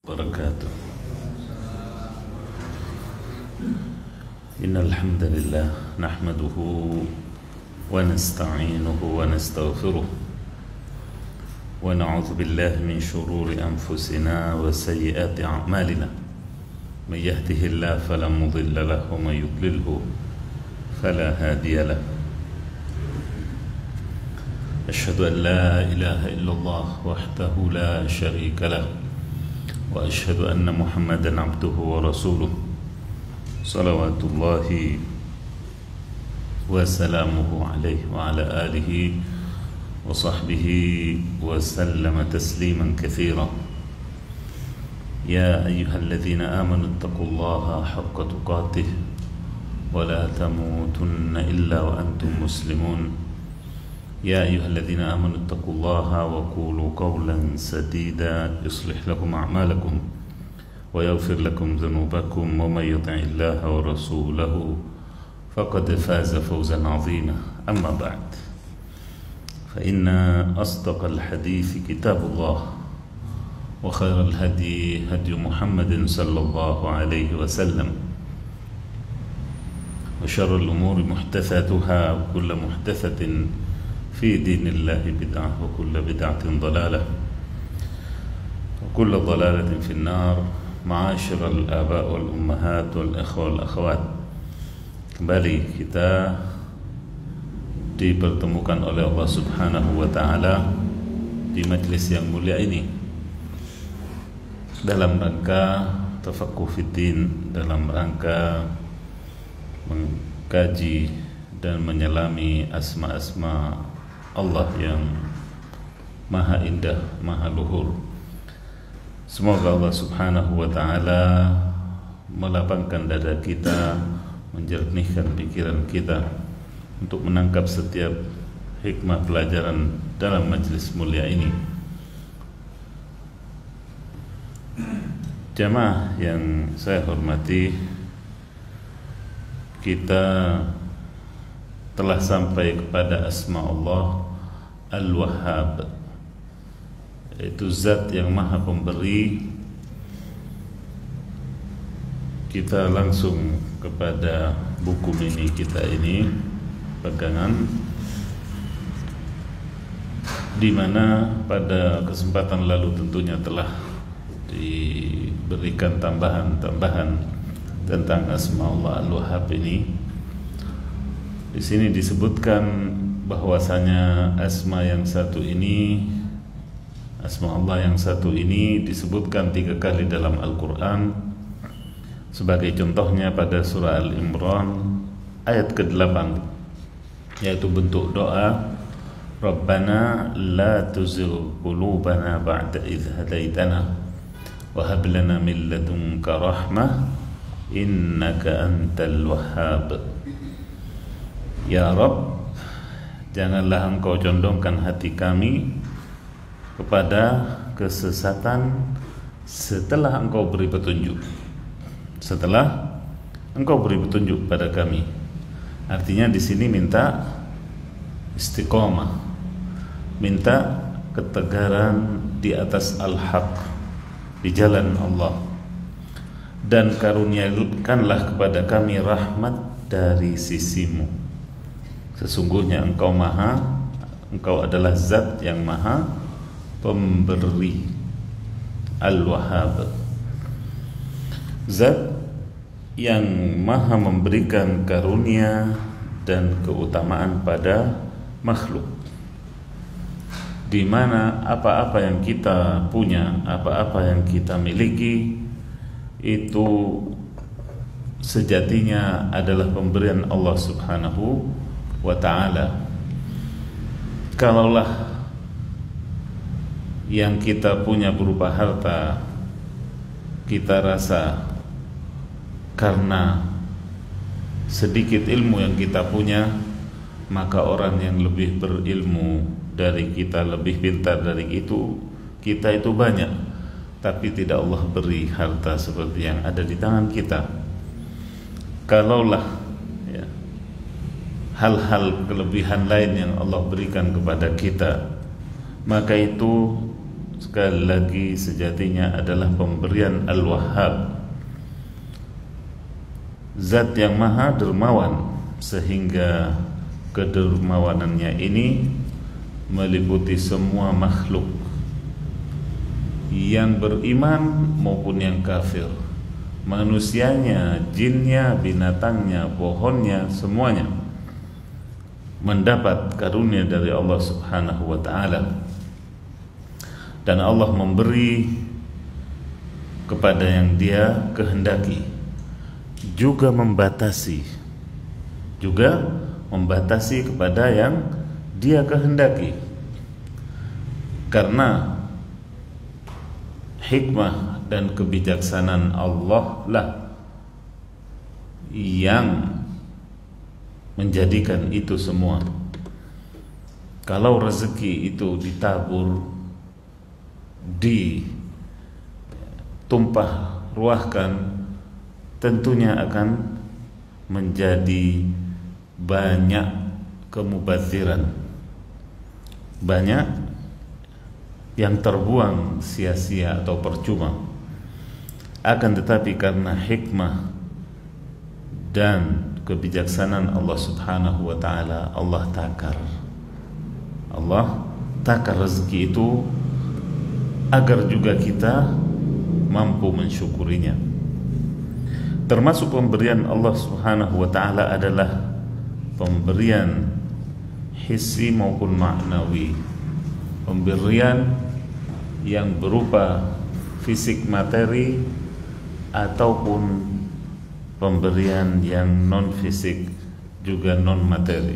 وبركاته. إن الحمد لله نحمده ونستعينه ونستغفره ونعوذ بالله من شرور أنفسنا وسيئات أعمالنا. من يهده الله فلا مضل له ومن يضلله فلا هادي له. أشهد أن لا إله إلا الله وحده لا شريك له وأشهد أن محمدا عبده ورسوله صلوات الله وسلامه عليه وعلى آله وصحبه وسلم تسليما كثيرا. يا أيها الذين آمنوا اتقوا الله حق تقاته ولا تموتن إلا وأنتم مسلمون. يا أيها الذين آمنوا اتقوا الله وقولوا قولا سديدا يصلح لكم أعمالكم ويغفر لكم ذنوبكم ومن يطع الله ورسوله فقد فاز فوزا عظيما. أما بعد، فإن أصدق الحديث كتاب الله وخير الهدي هدي محمد صلى الله عليه وسلم وشر الأمور محدثاتها وكل محدثة في دين الله بدعة وكل بدعة ضلالة وكل ضلالة في النار. معاشر الآباء والأمهات والإخوة والأخوات, kembali kita dipertemukan oleh Allah Subhanahu wa Ta'ala di majlis yang mulia ini dalam rangka tafaqquh fiddin, dalam rangka mengkaji dan menyelami asma-asma Allah yang maha indah, maha luhur. Semoga Allah Subhanahu wa Ta'ala melapangkan dada kita, menjernihkan pikiran kita untuk menangkap setiap hikmah pelajaran dalam majelis mulia ini. Jamaah yang saya hormati, kita telah sampai kepada asma Allah Al-Wahhab, yaitu zat yang maha pemberi. Kita langsung kepada buku mini kita ini pegangan, di mana pada kesempatan lalu tentunya telah diberikan tambahan-tambahan tentang asma Allah Al-Wahhab ini. Di sini disebutkan bahwasanya asma yang satu ini, asma Allah yang satu ini disebutkan 3 kali dalam Al-Quran. Sebagai contohnya pada surah Al-Imran ayat ke-8, yaitu bentuk doa, Rabbana la tuzigh qulubana ba'da idh hadaitana wa hab lana min ladunka rahmah innaka antal wahhab. Ya Rabb, janganlah engkau condongkan hati kami kepada kesesatan setelah engkau beri petunjuk. Setelah engkau beri petunjuk pada kami. Artinya di sini minta istiqomah, minta ketegaran di atas al-haq, di jalan Allah. Dan karuniakanlah kepada kami rahmat dari sisimu. Sesungguhnya engkau adalah zat yang maha pemberi, Al-Wahhab, zat yang maha memberikan karunia dan keutamaan pada makhluk, di mana apa-apa yang kita punya, apa-apa yang kita miliki itu sejatinya adalah pemberian Allah Subhanahu wa Ta'ala. Kalaulah yang kita punya berupa harta kita rasa karena sedikit ilmu yang kita punya, maka orang yang lebih berilmu dari kita, lebih pintar dari kita itu banyak, tapi tidak Allah beri harta seperti yang ada di tangan kita. Kalaulah hal-hal kelebihan lain yang Allah berikan kepada kita, maka itu sekali lagi sejatinya adalah pemberian Al-Wahhab, Zat yang maha dermawan, sehingga kedermawanannya ini meliputi semua makhluk yang beriman maupun yang kafir, manusianya, jinnya, binatangnya, pohonnya, semuanya mendapat karunia dari Allah Subhanahu wa ta'ala. Dan Allah memberi kepada yang Dia kehendaki, juga membatasi kepada yang Dia kehendaki, karena hikmah dan kebijaksanaan Allah lah yang menjadikan itu semua. Kalau rezeki itu ditabur, ditumpah ruahkan, tentunya akan menjadi banyak kemubadziran, banyak yang terbuang sia-sia atau percuma. Akan tetapi karena hikmah dan kebijaksanaan Allah Subhanahu wa ta'ala, Allah takar rezeki itu agar juga kita mampu mensyukurinya. Termasuk pemberian Allah Subhanahu wa ta'ala adalah pemberian hissi maupun maknawi, pemberian yang berupa fisik materi ataupun pemberian yang non fisik juga non materi,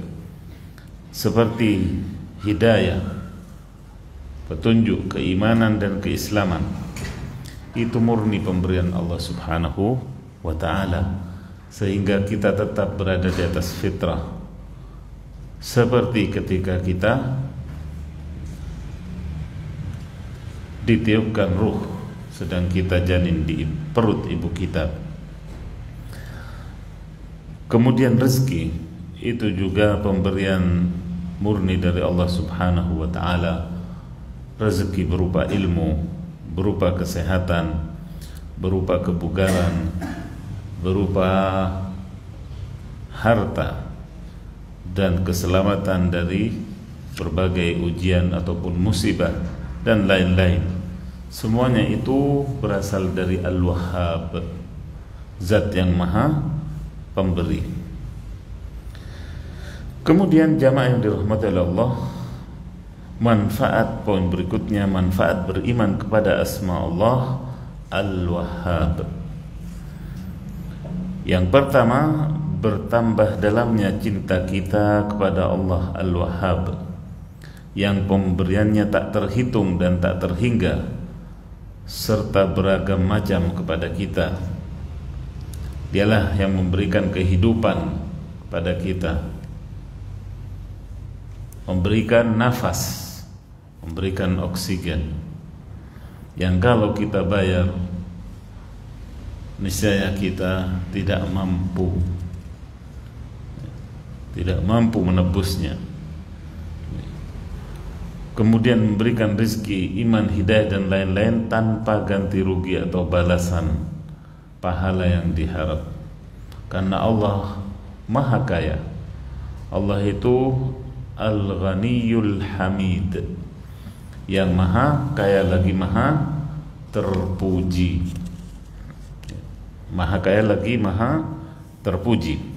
seperti hidayah, petunjuk, keimanan dan keislaman. Itu murni pemberian Allah Subhanahu wa ta'ala, sehingga kita tetap berada di atas fitrah, seperti ketika kita ditiupkan ruh sedang kita janin di perut ibu kita. Kemudian rezeki itu juga pemberian murni dari Allah Subhanahu wa ta'ala. Rezeki berupa ilmu, berupa kesehatan, berupa kebugaran, berupa harta dan keselamatan dari berbagai ujian ataupun musibah dan lain-lain. Semuanya itu berasal dari Al-Wahhab, Zat yang maha pemberi. Kemudian jamaah yang dirahmati oleh Allah, manfaat poin berikutnya, manfaat beriman kepada asma Allah Al-Wahhab. Yang pertama, bertambah dalamnya cinta kita kepada Allah Al-Wahhab, yang pemberiannya tak terhitung dan tak terhingga, serta beragam macam kepada kita. Dialah yang memberikan kehidupan pada kita, memberikan nafas, memberikan oksigen, yang kalau kita bayar, niscaya kita tidak mampu menebusnya. Kemudian memberikan rezeki, iman, hidayah dan lain-lain tanpa ganti rugi atau balasan pahala yang diharap, karena Allah maha kaya. Allah itu Al-Ghaniyul Hamid, yang maha kaya lagi maha terpuji, maha kaya lagi maha terpuji.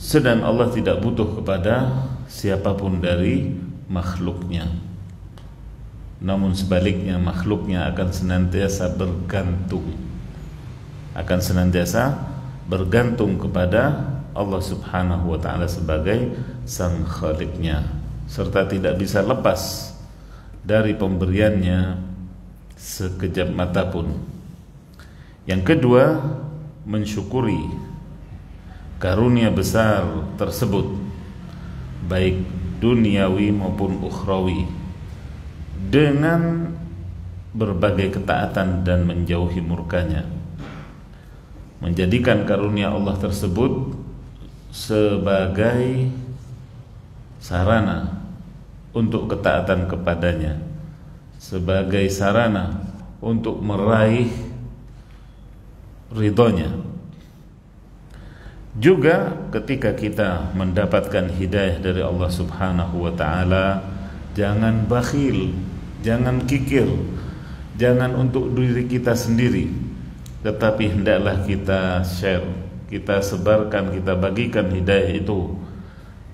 Sedang Allah tidak butuh kepada siapapun dari makhluknya, namun sebaliknya makhluknya akan senantiasa bergantung kepada Allah Subhanahu wa ta'ala sebagai sang khaliknya, serta tidak bisa lepas dari pemberiannya sekejap mata pun. Yang kedua, mensyukuri karunia besar tersebut, baik duniawi maupun ukhrawi, dengan berbagai ketaatan dan menjauhi murkanya, menjadikan karunia Allah tersebut sebagai sarana untuk ketaatan kepadanya, sebagai sarana untuk meraih ridhonya. Juga ketika kita mendapatkan hidayah dari Allah Subhanahu wa ta'ala, jangan bakhil, jangan kikir, jangan untuk diri kita sendiri, tetapi hendaklah kita share, kita sebarkan, kita bagikan hidayah itu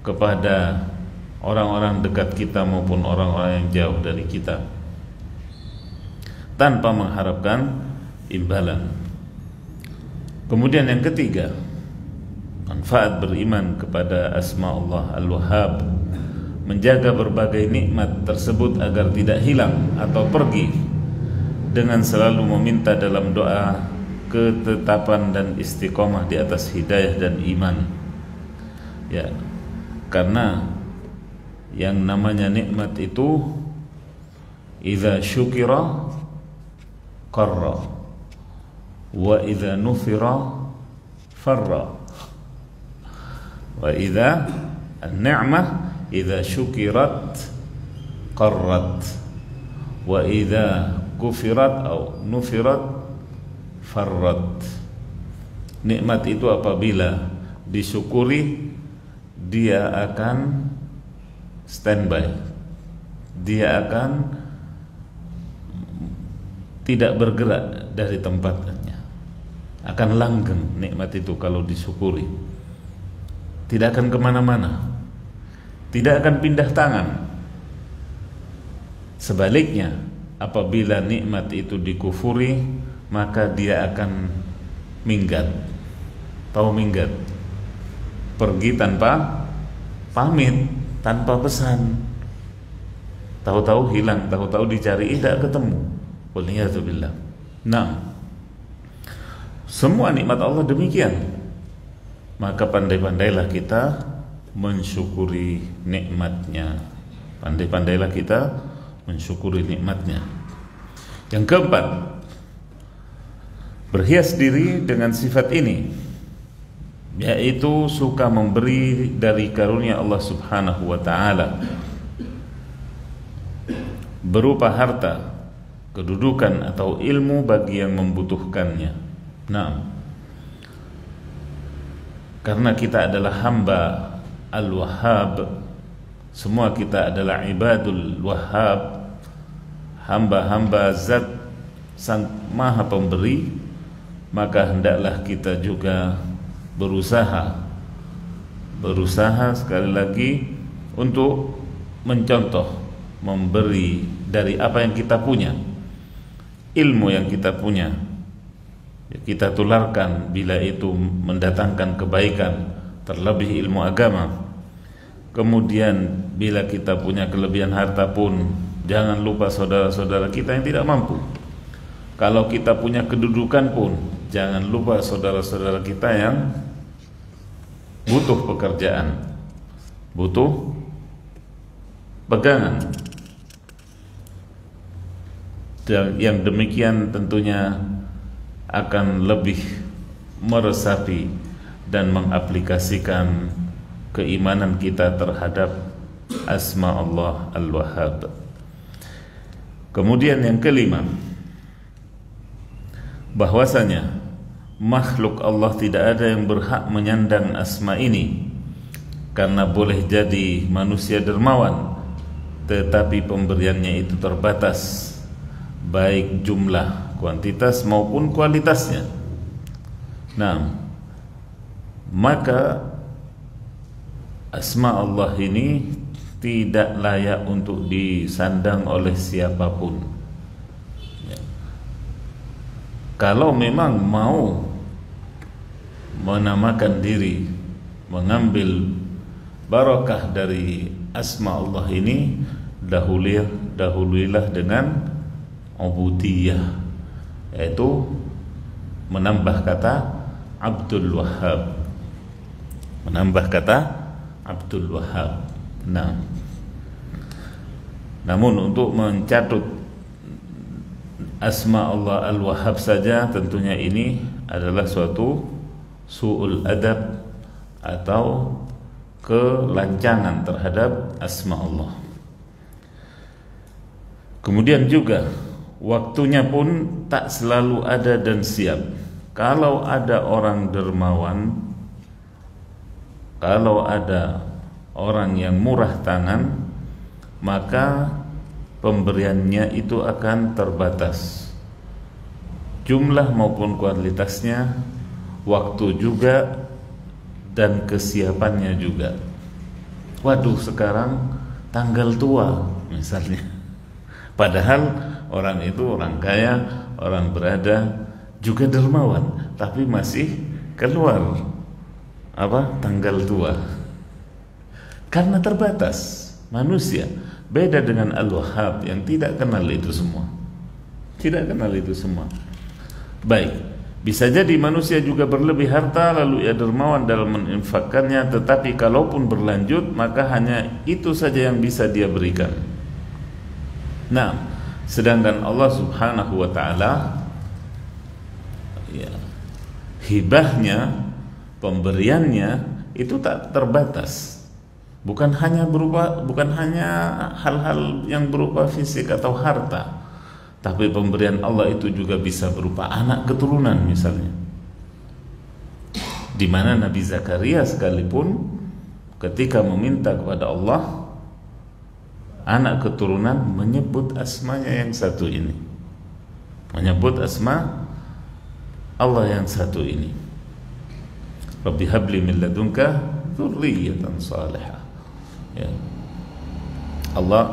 kepada orang-orang dekat kita maupun orang-orang yang jauh dari kita, tanpa mengharapkan imbalan. Kemudian yang ketiga, manfaat beriman kepada asma Allah Al-Wahhab, menjaga berbagai nikmat tersebut agar tidak hilang atau pergi, dengan selalu meminta dalam doa ketetapan dan istiqomah di atas hidayah dan iman. Ya, karena yang namanya nikmat itu idza syukira qarra wa idza nufira farra wa idza an-ni'mah idza syukirat qarrat wa idza kufirat atau nufirat farrat. Nikmat itu apabila disyukuri, dia akan standby, dia akan tidak bergerak dari tempatnya, akan langgeng. Nikmat itu kalau disyukuri tidak akan kemana-mana, tidak akan pindah tangan. Sebaliknya, apabila nikmat itu dikufuri, maka dia akan minggat. Tahu minggat? Pergi tanpa pamit, tanpa pesan. Tahu-tahu hilang, tahu-tahu dicari tidak ketemu. Waliyadzubillah. Nah, semua nikmat Allah demikian. Maka pandai-pandailah kita mensyukuri nikmatnya. Pandai-pandailah kita mensyukuri nikmatnya. Yang keempat, berhias diri dengan sifat ini, yaitu suka memberi dari karunia Allah Subhanahu wa ta'ala, berupa harta, kedudukan atau ilmu bagi yang membutuhkannya. Nah, karena kita adalah hamba Al-Wahhab, semua kita adalah ibadul Wahhab, hamba-hamba Zat Sang Maha Pemberi, maka hendaklah kita juga berusaha sekali lagi untuk mencontoh, memberi dari apa yang kita punya, ilmu yang kita punya, kita tularkan bila itu mendatangkan kebaikan, terlebih ilmu agama. Kemudian bila kita punya kelebihan harta pun, jangan lupa saudara-saudara kita yang tidak mampu. Kalau kita punya kedudukan pun, jangan lupa saudara-saudara kita yang butuh pekerjaan, butuh pegangan. Dan yang demikian tentunya akan lebih meresapi dan mengaplikasikan keimanan kita terhadap asma Allah Al-Wahhab. Kemudian yang kelima, bahwasanya makhluk Allah tidak ada yang berhak menyandang asma ini, karena boleh jadi manusia dermawan, tetapi pemberiannya itu terbatas, baik jumlah, kuantitas maupun kualitasnya. Nah, maka asma Allah ini tidak layak untuk disandang oleh siapapun. Ya. Kalau memang mau menamakan diri, mengambil barakah dari asma Allah ini, dahuluilah dengan ubudiyah, yaitu menambah kata Abdul Wahhab, menambah kata Abdul Wahhab. Nah, namun untuk mencatut asma Allah Al-Wahhab saja, tentunya ini adalah suatu su'ul adab atau kelancangan terhadap asma Allah. Kemudian juga waktunya pun tak selalu ada dan siap. Kalau ada orang dermawan, kalau ada orang yang murah tangan, maka pemberiannya itu akan terbatas, jumlah maupun kualitasnya, waktu juga, dan kesiapannya juga. Waduh, sekarang tanggal tua misalnya, padahal orang itu orang kaya, orang berada, juga dermawan, tapi masih keluar tanggal tua, karena terbatas. Manusia beda dengan Al-Wahhab yang tidak kenal itu semua, tidak kenal itu semua. Baik, bisa jadi manusia juga berlebih harta lalu ia dermawan dalam menginfakkannya, tetapi kalaupun berlanjut maka hanya itu saja yang bisa dia berikan. Nah, sedangkan Allah Subhanahu wa taala, ya, hibahnya, pemberiannya itu tak terbatas. Bukan hanya hal-hal yang berupa fisik atau harta, tapi pemberian Allah itu juga bisa berupa anak keturunan misalnya. Di mana Nabi Zakaria sekalipun ketika meminta kepada Allah anak keturunan, menyebut asmanya yang satu ini, menyebut asma Allah yang satu ini. Rabbi habli min ladunka dzurriyyatan salihah. Ya. Allah,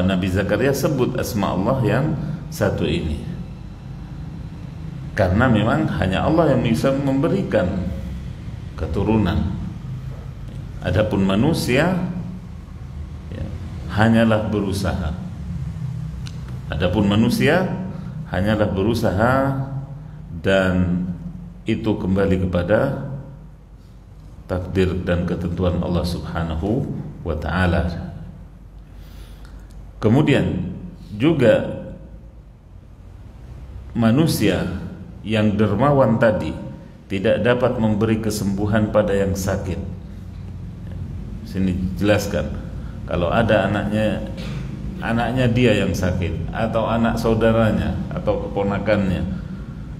Nabi Zakaria sebut asma Allah yang satu ini, karena memang hanya Allah yang bisa memberikan keturunan. Adapun manusia, ya, hanyalah berusaha. Adapun manusia hanyalah berusaha, dan itu kembali kepada takdir dan ketentuan Allah Subhanahu wa ta'ala. Kemudian juga manusia yang dermawan tadi tidak dapat memberi kesembuhan pada yang sakit. Sini jelaskan, kalau ada anaknya dia yang sakit, atau anak saudaranya, atau keponakannya,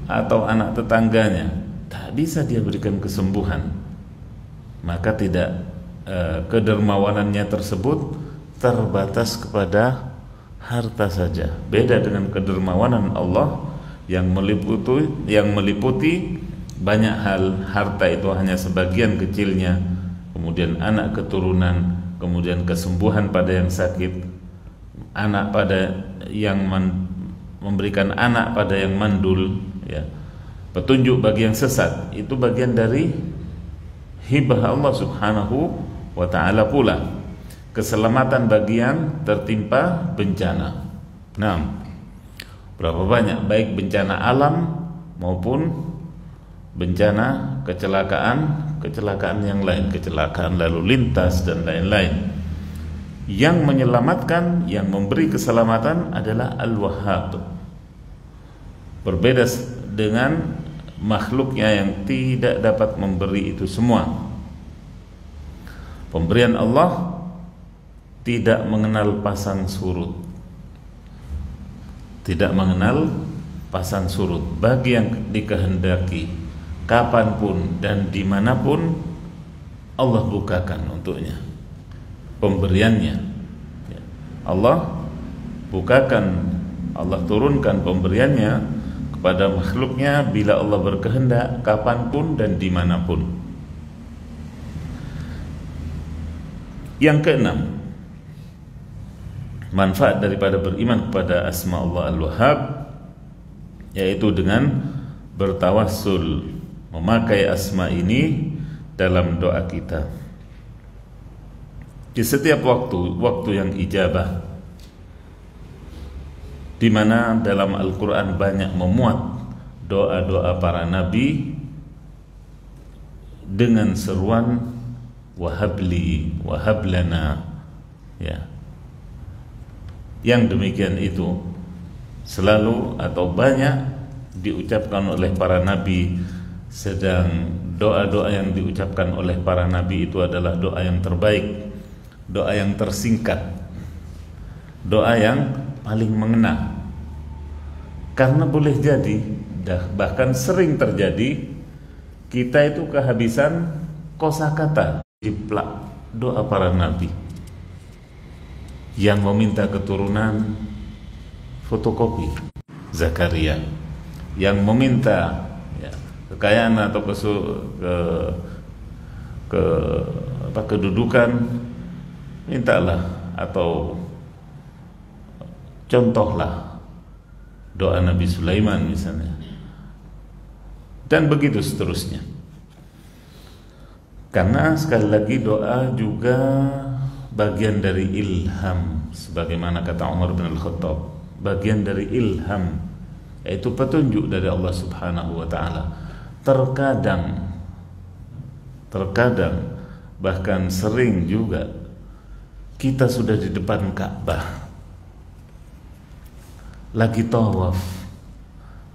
atau anak tetangganya, tak bisa dia berikan kesembuhan, maka tidak, kedermawanannya tersebut terbatas kepada harta saja. Beda dengan kedermawanan Allah yang meliputi banyak hal. Harta itu hanya sebagian kecilnya, kemudian anak keturunan, kemudian kesembuhan pada yang sakit, anak pada yang memberikan anak pada yang mandul, ya, petunjuk bagi yang sesat. Itu bagian dari hibah Allah Subhanahu wa ta'ala pula. Keselamatan bagi yang tertimpa bencana. Nah, berapa banyak, baik bencana alam maupun bencana kecelakaan yang lain, kecelakaan lalu lintas dan lain-lain. Yang menyelamatkan, yang memberi keselamatan adalah Al-Wahhab. Berbeda dengan makhluknya yang tidak dapat memberi itu semua. Pemberian Allah tidak mengenal pasang surut, tidak mengenal pasang surut. Bagi yang dikehendaki, kapanpun dan dimanapun, Allah bukakan untuknya pemberiannya. Allah bukakan, Allah turunkan pemberiannya kepada makhluknya bila Allah berkehendak, kapanpun dan dimanapun. Yang keenam, manfaat daripada beriman kepada asma Allah Al-Wahhab, yaitu dengan bertawassul, memakai asma ini dalam doa kita di setiap waktu yang ijabah, di mana dalam Al-Quran banyak memuat doa-doa para nabi dengan seruan wahabli, wahablana, ya. Yang demikian itu selalu atau banyak diucapkan oleh para nabi, sedang doa-doa yang diucapkan oleh para nabi itu adalah doa yang terbaik, doa yang tersingkat, doa yang paling mengena. Karena boleh jadi, bahkan sering terjadi, kita itu kehabisan kosakata, jiplak doa para nabi. Yang meminta keturunan, fotokopi Zakaria. Yang meminta kekayaan atau kedudukan, mintalah atau contohlah doa Nabi Sulaiman misalnya, dan begitu seterusnya. Karena sekali lagi doa juga bagian dari ilham, sebagaimana kata Umar bin Al-Khattab, bagian dari ilham, yaitu petunjuk dari Allah Subhanahu wa taala. Terkadang bahkan sering juga kita sudah di depan Ka'bah, lagi tawaf,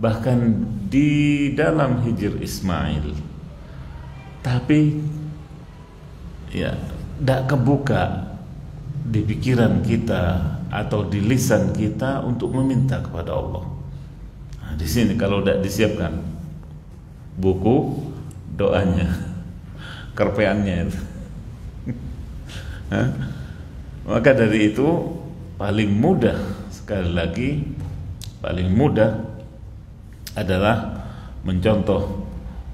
bahkan di dalam Hijr Ismail, tapi tidak kebuka di pikiran kita atau di lisan kita untuk meminta kepada Allah. Nah, di sini kalau tidak disiapkan buku doanya, kerpeannya itu, maka dari itu paling mudah, sekali lagi paling mudah adalah mencontoh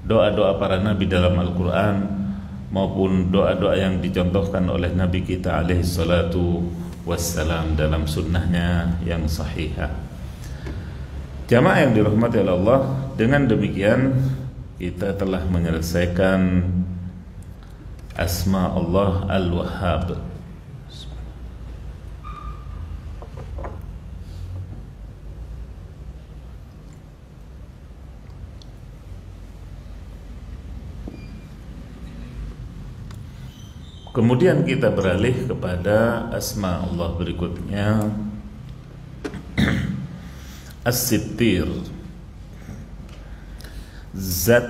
doa-doa para nabi dalam Al-Quran maupun doa-doa yang dicontohkan oleh Nabi kita alaihi salatu wassalam dalam sunnahnya yang sahihah. Jamaah yang dirahmati oleh Allah, dengan demikian kita telah menyelesaikan Asma Allah Al-Wahhab. Kemudian kita beralih kepada asma Allah berikutnya, As-Sittir, zat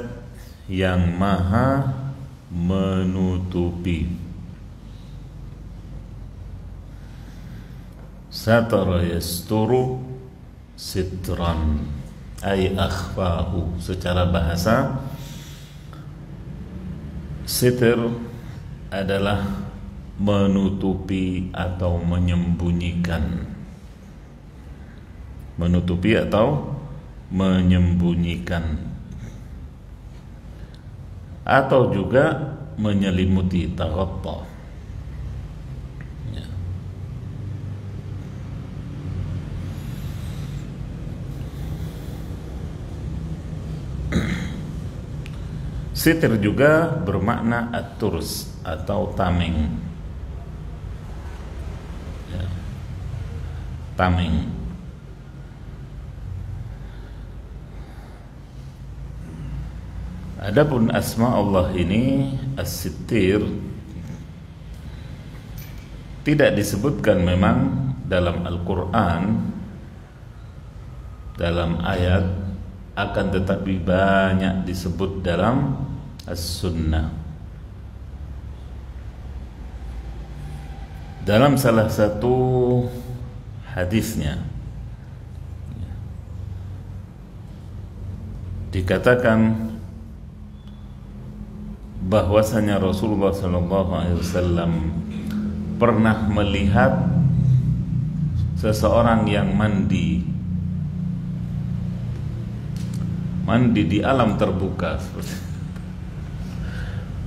yang maha menutupi. Satara yasturu sitran ay akhfahu. Secara bahasa, sitir adalah menutupi atau menyembunyikan. Menutupi atau menyembunyikan, atau juga menyelimuti, taghatta. Sitir juga bermakna at-turs atau tameng. Tameng. Adapun asma Allah ini As-Sittir tidak disebutkan memang dalam Al-Quran, dalam ayat, akan tetapi banyak disebut dalam As-Sunnah. Dalam salah satu hadisnya dikatakan bahwasanya Rasulullah SAW pernah melihat seseorang yang mandi di alam terbuka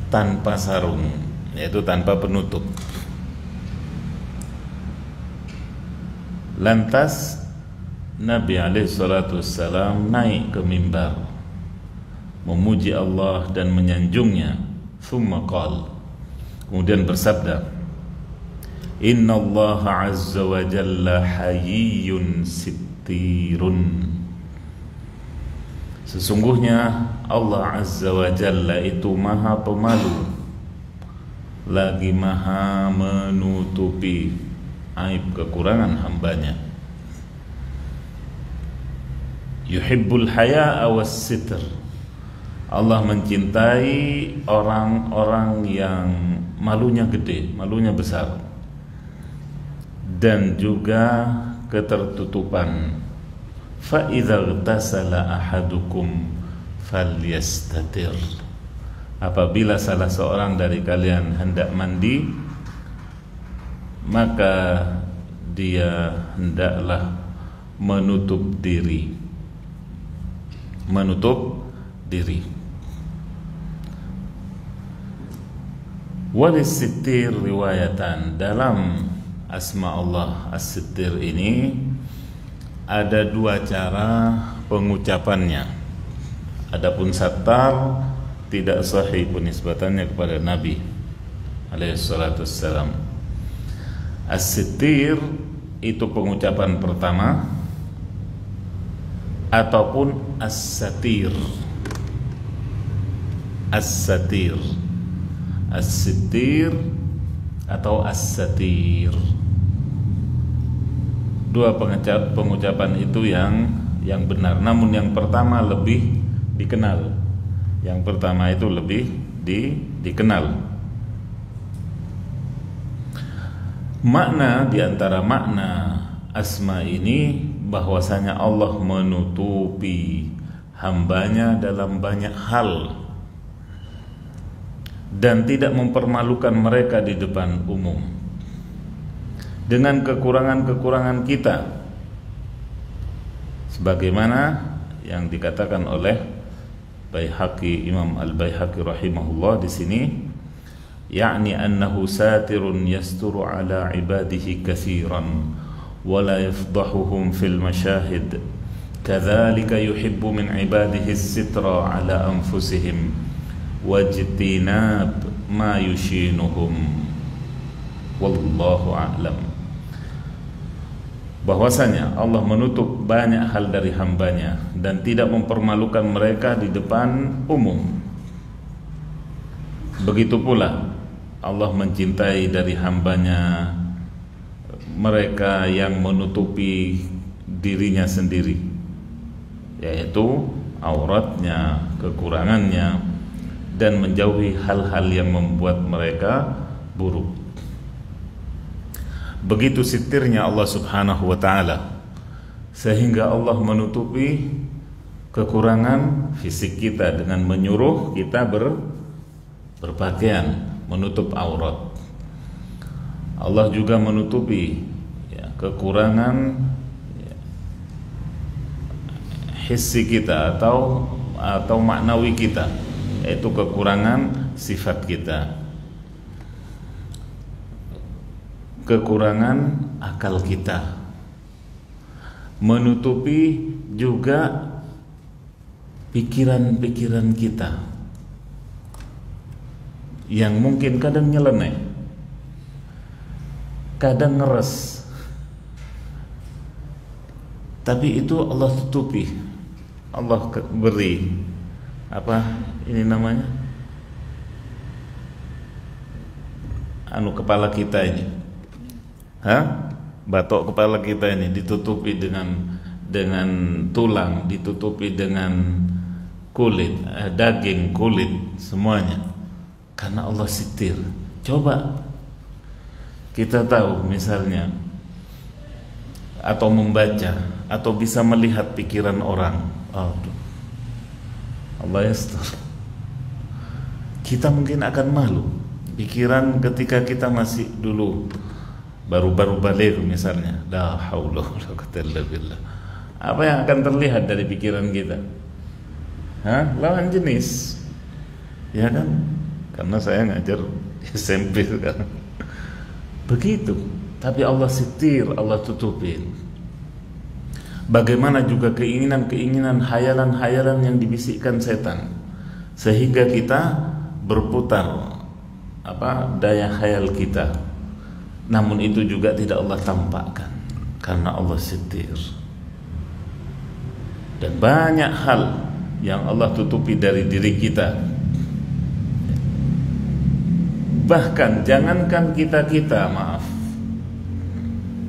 tanpa sarung, yaitu tanpa penutup. Lantas Nabi SAW naik ke mimbar memuji Allah dan menyanjungnya. Thumma qala, kemudian bersabda, Inna Allah azza wa jalla hayyun sittirun. Sesungguhnya Allah azza wa jalla itu maha pemalu, lagi maha menutupi aib kekurangan hambanya. Yuhibbul haya'a was sitr. Allah mencintai orang-orang yang malunya gede, malunya besar, dan juga ketertutupan. Fa idza ightasala ahadukum falyastatir. Apabila salah seorang dari kalian hendak mandi, maka dia hendaklah menutup diri. Menutup diri. Walis-sittir riwayatan, dalam asma Allah as-sittir ini ada dua cara pengucapannya. Adapun sattar tidak sahih penisbatannya kepada Nabi alaihi salatu wassalam. As-sittir itu pengucapan pertama ataupun as-satir. As-satir, as-sittir atau as-satir. Dua pengucapan itu yang benar. Namun yang pertama lebih dikenal. Yang pertama itu lebih dikenal. Makna diantara makna asma ini bahwasanya Allah menutupi hambanya dalam banyak hal dan tidak mempermalukan mereka di depan umum dengan kekurangan-kekurangan kita, sebagaimana yang dikatakan oleh Baihaqi, Imam Al-Baihaqi rahimahullah di sini, yakni annahu satirun yasturu ala ibadihi katsiran wa la yafdahuhum fil masyahid, kadzalika yuhibbu min ibadihi as-sitra ala anfusihim wajtinab ma yushinuhum. Wallahu a'lam. Bahwasanya Allah menutup banyak hal dari hambanya dan tidak mempermalukan mereka di depan umum. Begitu pula Allah mencintai dari hambanya mereka yang menutupi dirinya sendiri, yaitu auratnya, kekurangannya, dan menjauhi hal-hal yang membuat mereka buruk. Begitu sitirnya Allah subhanahu wa ta'ala, sehingga Allah menutupi kekurangan fisik kita dengan menyuruh kita berpakaian, menutup aurat. Allah juga menutupi kekurangan hissi kita atau maknawi kita, yaitu kekurangan sifat kita, kekurangan akal kita. Menutupi juga pikiran-pikiran kita yang mungkin kadang nyeleneh, kadang ngeres, tapi itu Allah tutupi. Allah beri apa ini namanya, kepala kita ini, batok kepala kita ini ditutupi dengan tulang, ditutupi dengan kulit, daging, kulit, semuanya, karena Allah sitir. Coba kita tahu misalnya, atau membaca, atau bisa melihat pikiran orang, Allah yastur, kita mungkin akan malu. Pikiran ketika kita masih dulu baru-baru balik misalnya, la haula wala quwwata illa billah, apa yang akan terlihat dari pikiran kita? Lawan jenis, ya kan? Karena saya ngajar SMP sekarang. Begitu. Tapi Allah sitir, Allah tutupin. Bagaimana juga keinginan-keinginan, hayalan-hayalan yang dibisikkan setan, sehingga kita berputar daya khayal kita. Namun itu juga tidak Allah tampakkan, karena Allah sitir. Dan banyak hal yang Allah tutupi dari diri kita. Bahkan jangankan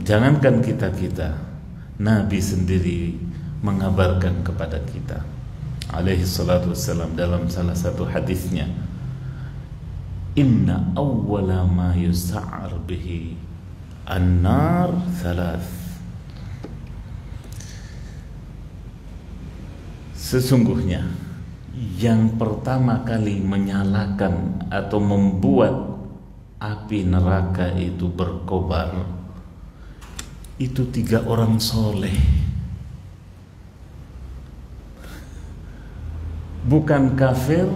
jangankan kita, Nabi sendiri mengabarkan kepada kita alaihi salatu wassalam dalam salah satu hadisnya, inna awwala ma yus'ar bihi an-nar thalath. Sesungguhnya yang pertama kali menyalakan atau membuat api neraka itu berkobar itu 3 orang soleh, bukan kafir,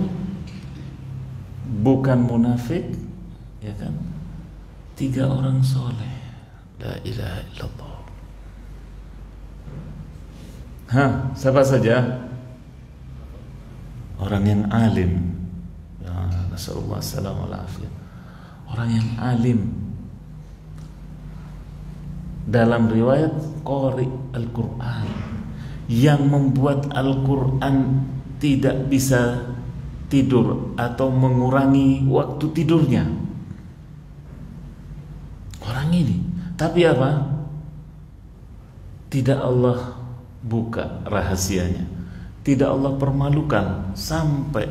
bukan munafik, ya kan? 3 orang soleh. La ilaha illallah. Siapa saja? Orang yang alim. Ya, nasallallahu alaihi wasallam. Orang yang alim. Dalam riwayat qari Al-Quran, yang membuat Al-Quran tidak bisa tidur atau mengurangi waktu tidurnya. Orang ini. Tapi apa? Tidak Allah buka rahasianya, tidak Allah permalukan sampai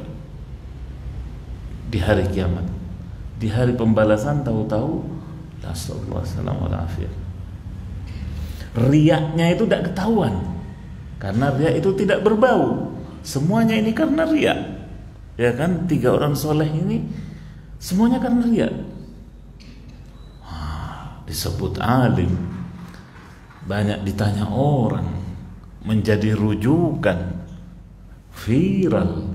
di hari kiamat, di hari pembalasan. Tahu-tahu nasallallahu alaihi wasallam, riaknya itu tidak ketahuan, karena riak itu tidak berbau. Semuanya ini karena riak, ya kan? 3 orang soleh ini semuanya karena riak. Disebut alim, banyak ditanya orang, menjadi rujukan, viral.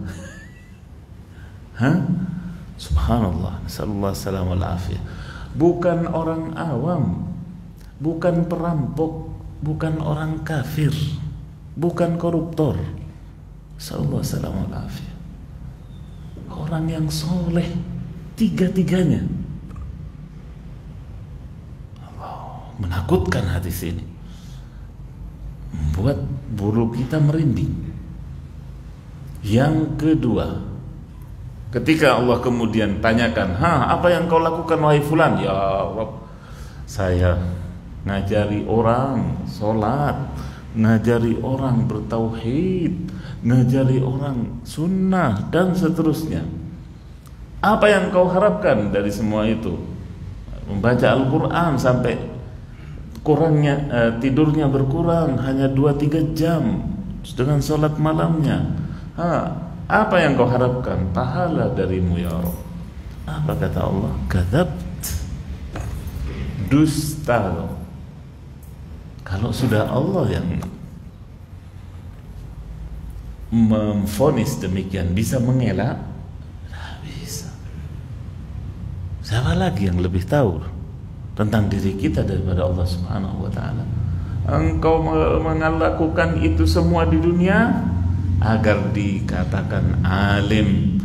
Subhanallah, nasallallahu alaihi wasallam. Bukan orang awam, bukan perampok, bukan orang kafir, bukan koruptor. Nasallallahu alaihi wasallam. Orang yang soleh, 3-tiganya. Menakutkan hadis ini, membuat bulu kita merinding. Yang kedua, ketika Allah kemudian tanyakan, apa yang kau lakukan wahai fulan? Ya Rabb, saya ngajari orang sholat, ngajari orang bertauhid, ngajari orang sunnah, dan seterusnya. Apa yang kau harapkan dari semua itu? Membaca Al-Quran sampai kurangnya tidurnya berkurang hanya 2-3 jam dengan sholat malamnya. Apa yang kau harapkan? Pahala darimu ya Rabb. Apa kata Allah? Kadzabt, dusta. Kalau sudah Allah yang memvonis demikian, bisa mengelak? Tidak bisa. Siapa lagi yang lebih tahu tentang diri kita daripada Allah Subhanahu wa ta'ala? Engkau melakukan itu semua di dunia agar dikatakan alim,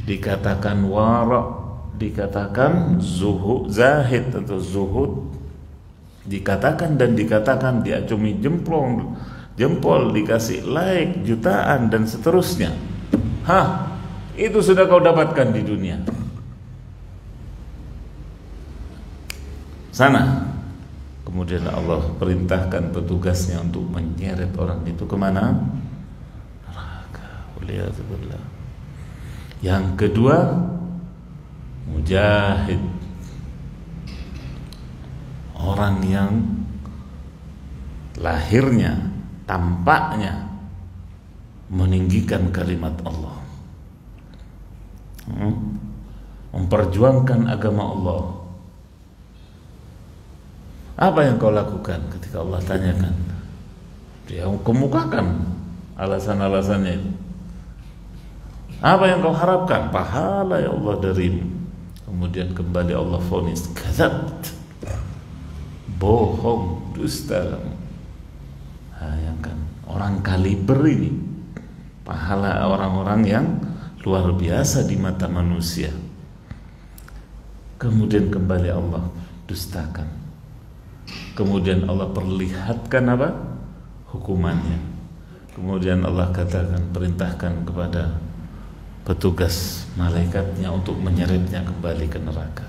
dikatakan wara', dikatakan zuhud, zahid atau zuhud, dikatakan dan dikatakan, diacungi jempol, dikasih like jutaan dan seterusnya. Itu sudah kau dapatkan di dunia. Sana. Kemudian Allah perintahkan petugasnya untuk menyeret orang itu kemana? Neraka. Waliyadzubillah. Yang kedua, mujahid, orang yang lahirnya, tampaknya meninggikan kalimat Allah, memperjuangkan agama Allah. Apa yang kau lakukan ketika Allah tanyakan? Dia kemukakan alasan-alasannya itu. Apa yang kau harapkan? Pahala ya Allah darimu. Kemudian kembali Allah vonis, kadzabt, bohong, dusta. Bayangkan orang kaliber ini, pahala orang-orang yang luar biasa di mata manusia. Kemudian kembali Allah dustakan. Kemudian Allah perlihatkan apa? Hukumannya. Kemudian Allah katakan, perintahkan kepada petugas malaikatnya untuk menyeretnya kembali ke neraka.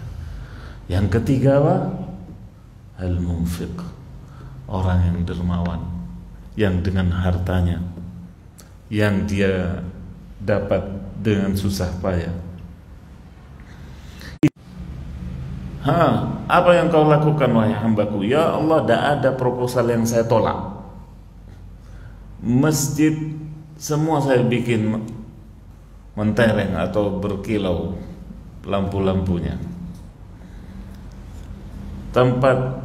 Yang ketiga apa? Al-munfiq, orang yang dermawan, yang dengan hartanya yang dia dapat dengan susah payah. Apa yang kau lakukan wahai hambaku? Ya Allah, tidak ada proposal yang saya tolak. Masjid semua saya bikin mentereng atau berkilau lampu-lampunya. Tempat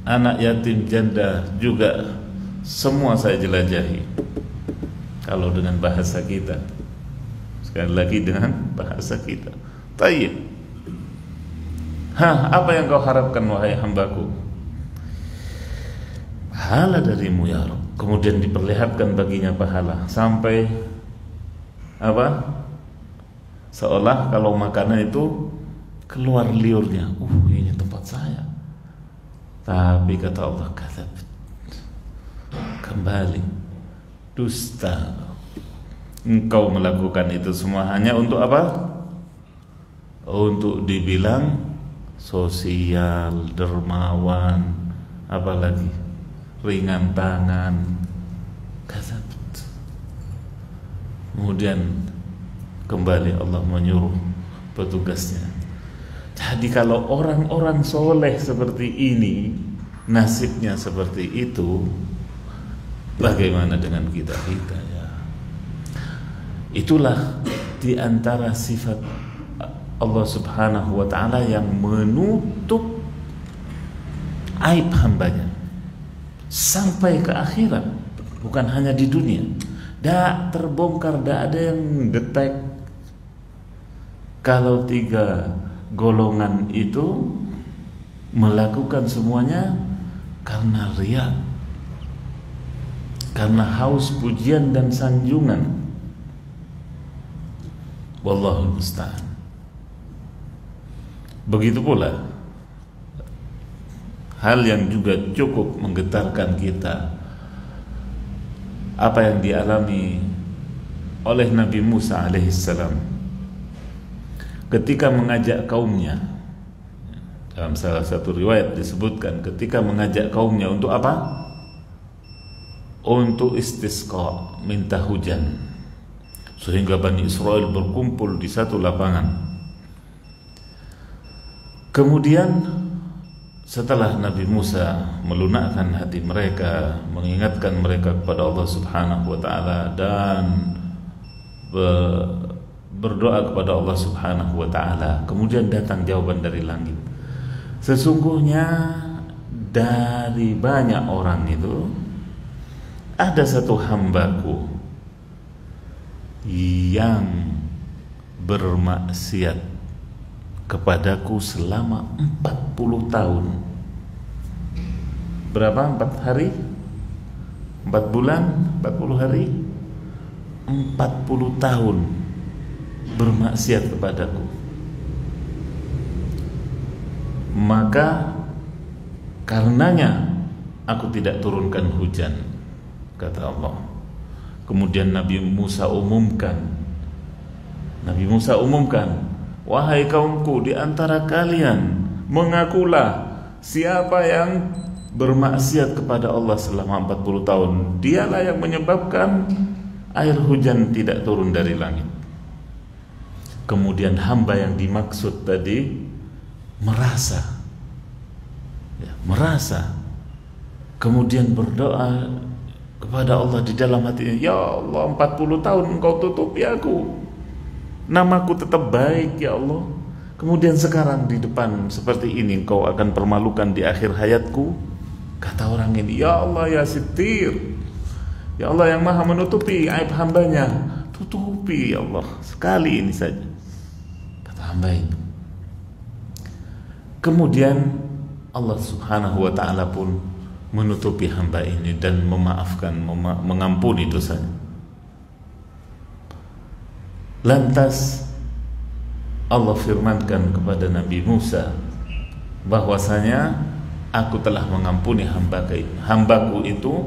anak yatim janda juga semua saya jelajahi. Kalau dengan bahasa kita, sekali lagi dengan bahasa kita. Tayyib. Apa yang kau harapkan wahai hambaku? Pahala darimu ya Rabb. Kemudian diperlihatkan baginya pahala sampai apa? Seolah kalau makanan itu keluar liurnya. Ini tempat saya. Tapi kata Allah, kadzab. Kembali dusta. Engkau melakukan itu semua hanya untuk apa? Untuk dibilang sosial, dermawan, apalagi ringan tangan. Kadzab. Kemudian kembali Allah menyuruh petugasnya. Jadi kalau orang-orang soleh seperti ini, nasibnya seperti itu, bagaimana dengan kita ya? Itulah di antara sifat Allah Subhanahu wa ta'ala yang menutup aib hambanya sampai ke akhirat, bukan hanya di dunia. Dak terbongkar, dak ada yang detek kalau 3 golongan itu melakukan semuanya karena riya, karena haus pujian dan sanjungan. Wallahu musta'an. Begitu pula hal yang juga cukup menggetarkan kita, apa yang dialami oleh Nabi Musa alaihissalam ketika mengajak kaumnya. Dalam salah satu riwayat disebutkan ketika mengajak kaumnya untuk apa? Untuk istisqa, minta hujan, sehingga Bani Israel berkumpul di satu lapangan. Kemudian setelah Nabi Musa melunakkan hati mereka, mengingatkan mereka kepada Allah Subhanahu wa ta'ala, dan berdoa kepada Allah Subhanahu wa ta'ala, kemudian datang jawaban dari langit. Sesungguhnya dari banyak orang itu ada satu hambaku yang bermaksiat kepadaku selama 40 tahun. Berapa? 4 hari? 4 bulan? 40 hari? 40 tahun bermaksiat kepadaku. Maka karenanya aku tidak turunkan hujan, kata Allah. Kemudian Nabi Musa umumkan, wahai kaumku, di antara kalian mengakulah siapa yang bermaksiat kepada Allah selama 40 tahun, dialah yang menyebabkan air hujan tidak turun dari langit. Kemudian hamba yang dimaksud tadi merasa, kemudian berdoa kepada Allah di dalam hatinya, ya Allah, 40 tahun engkau tutupi aku, namaku tetap baik ya Allah, kemudian sekarang di depan seperti ini engkau akan permalukan di akhir hayatku. Kata orang ini, ya Allah ya Sittir, ya Allah yang maha menutupi aib hambanya, tutupi ya Allah sekali ini saja, kata hamba ini. Kemudian Allah Subhanahu wa ta'ala pun menutupi hamba ini dan memaafkan, mengampuni dosanya. Lantas Allah firmankan kepada Nabi Musa bahwasanya aku telah mengampuni hambaku itu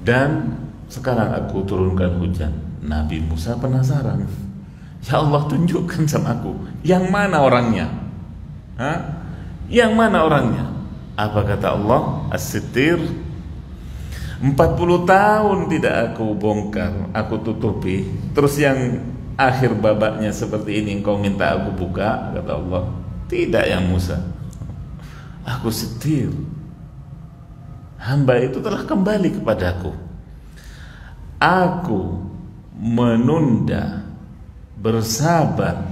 dan sekarang aku turunkan hujan. Nabi Musa penasaran, ya Allah tunjukkan sama aku, yang mana orangnya? Yang mana orangnya? Apa kata Allah? As-Sittir, 40 tahun tidak aku bongkar, aku tutupi, terus yang akhir babaknya seperti ini engkau minta aku buka? Kata Allah, tidak ya Musa, aku Sittir, hamba itu telah kembali kepadaku. aku menunda, bersabar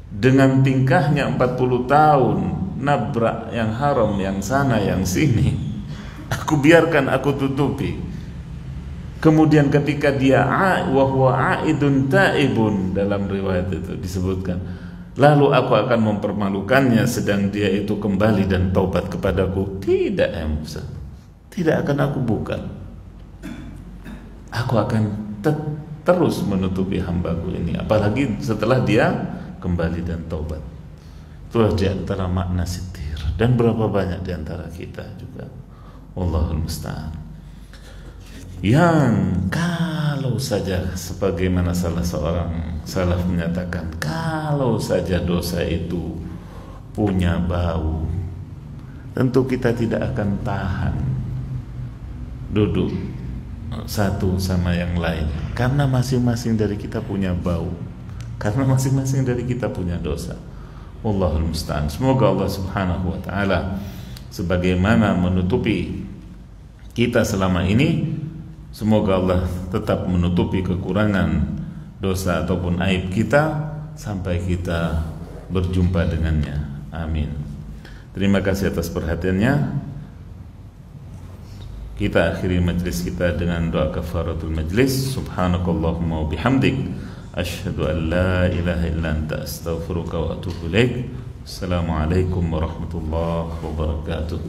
dengan tingkahnya 40 tahun, nabrak yang haram, yang sana, yang sini, aku biarkan, aku tutupi. Kemudian ketika dia wa huwa aidun taibun, dalam riwayat itu disebutkan, lalu aku akan mempermalukannya sedang dia itu kembali dan taubat kepadaku. Tidak ya Musa, tidak akan aku buka. Aku akan terus menutupi hambaku ini, apalagi setelah dia kembali dan taubat. Itulah di antara makna sitir. Dan berapa banyak di antara kita juga, Allahul musta'an, yang kalau saja, sebagaimana salah seorang salaf menyatakan, kalau saja dosa itu punya bau, tentu kita tidak akan tahan duduk satu sama yang lain, karena masing-masing dari kita punya bau, karena masing-masing dari kita punya dosa. Wallahul musta'an. Semoga Allah subhanahu wa ta'ala sebagaimana menutupi kita selama ini, semoga Allah tetap menutupi kekurangan dosa ataupun aib kita sampai kita berjumpa dengannya. Amin. Terima kasih atas perhatiannya. Kita akhiri majlis kita dengan doa kafaratul majlis. Subhanakallahumma wa bihamdik, asyhadu an la ilaha illa anta, astaghfiruka wa atubu ilaik. Assalamualaikum warahmatullahi wabarakatuh.